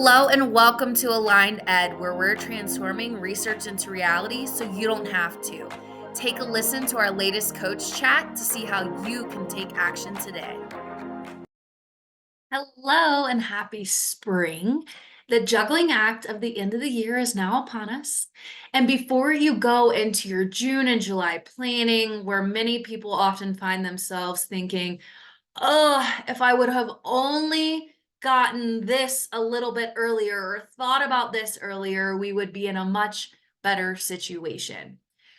Hello and welcome to Aligned Ed, where we're transforming research into reality so you don't have to. Take a listen to our latest coach chat to see how you can take action today. Hello and happy spring. The juggling act of the end of the year is now upon us. And before you go into your June and July planning, where many people often find themselves thinking, oh, if I would have only gotten this a little bit earlier or thought about this earlier, we would be in a much better situation.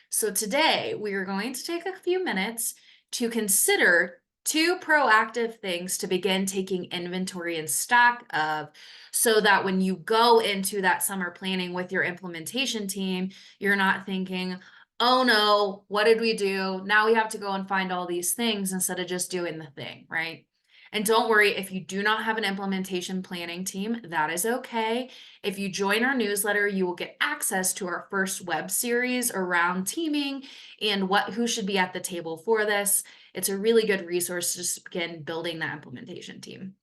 So today we are going to take a few minutes to consider two proactive things to begin taking inventory and stock of so that when you go into that summer planning with your implementation team, you're not thinking, oh no, what did we do? Now we have to go and find all these things instead of just doing the thing, right? And don't worry, if you do not have an implementation planning team, that is okay. If you join our newsletter, you will get access to our first web series around teaming and who should be at the table for this. It's a really good resource to begin building that implementation team.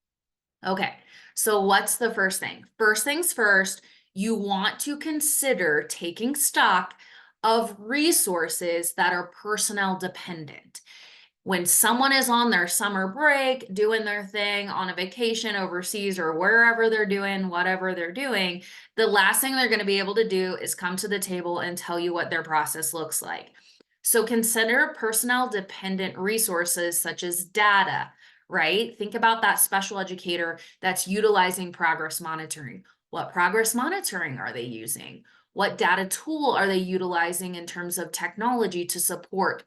Okay, so what's the first thing? First things first, you want to consider taking stock of resources that are personnel dependent. When someone is on their summer break, doing their thing on a vacation overseas or wherever they're doing whatever they're doing, the last thing they're going to be able to do is come to the table and tell you what their process looks like. So consider personnel dependent resources such as data, right? Think about that special educator that's utilizing progress monitoring. What progress monitoring are they using? What data tool are they utilizing in terms of technology to support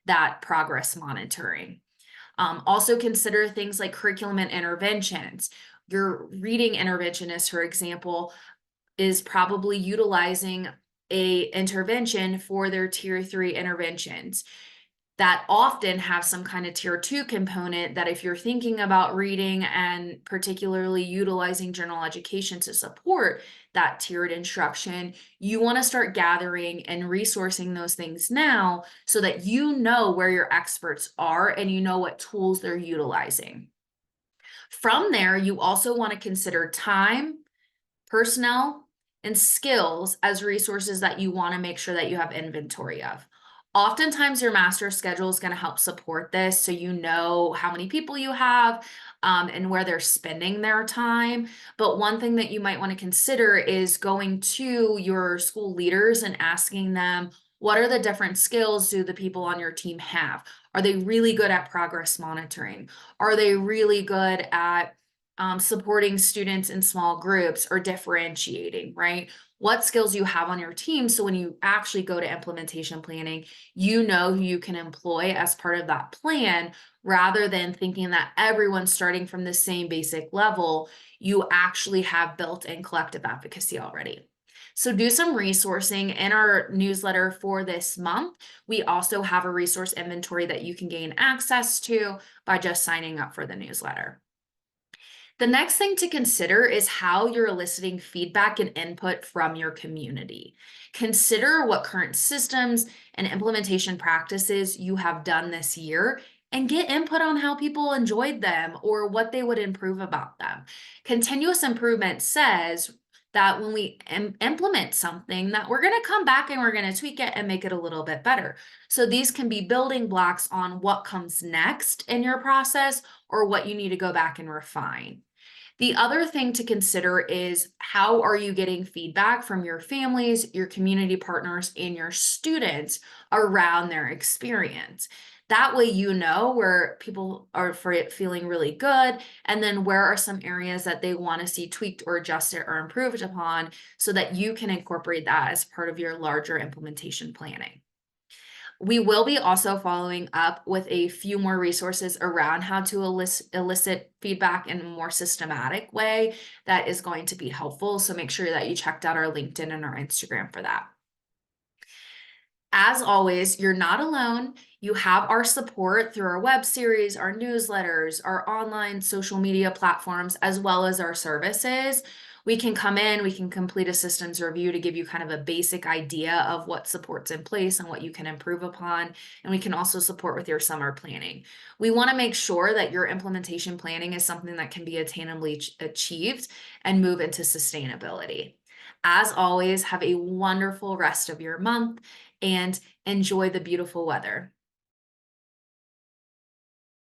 that progress monitoring? Also consider things like curriculum and interventions. Your reading interventionist, for example, is probably utilizing a intervention for their tier 3 interventions that often have some kind of tier 2 component that if you're thinking about reading and particularly utilizing general education to support that tiered instruction, you want to start gathering and resourcing those things now so that you know where your experts are and you know what tools they're utilizing. From there, you also want to consider time, personnel, and skills as resources that you want to make sure that you have inventory of. Oftentimes, your master schedule is going to help support this so you know how many people you have and where they're spending their time. But one thing that you might want to consider is going to your school leaders and asking them, what are the different skills do the people on your team have? Are they really good at progress monitoring? Are they really good at supporting students in small groups or differentiating, right? What skills you have on your team. So when you actually go to implementation planning, you know who you can employ as part of that plan rather than thinking that everyone's starting from the same basic level. You actually have built-in collective advocacy already. So do some resourcing in our newsletter for this month. We also have a resource inventory that you can gain access to by just signing up for the newsletter. The next thing to consider is how you're eliciting feedback and input from your community. Consider what current systems and implementation practices you have done this year and get input on how people enjoyed them or what they would improve about them. Continuous improvement says that when we implement something that we're going to come back and we're going to tweak it and make it a little bit better. So these can be building blocks on what comes next in your process or what you need to go back and refine. The other thing to consider is how are you getting feedback from your families, your community partners, and your students around their experience. That way you know where people are feeling really good, and then where are some areas that they want to see tweaked or adjusted or improved upon so that you can incorporate that as part of your larger implementation planning. We will be also following up with a few more resources around how to elicit feedback in a more systematic way that is going to be helpful. So make sure that you checked out our LinkedIn and our Instagram for that. As always, you're not alone. You have our support through our web series, our newsletters, our online social media platforms, as well as our services. We can come in, we can complete a systems review to give you kind of a basic idea of what support's in place and what you can improve upon. And we can also support with your summer planning. We want to make sure that your implementation planning is something that can be attainably achieved and move into sustainability. As always, have a wonderful rest of your month and enjoy the beautiful weather.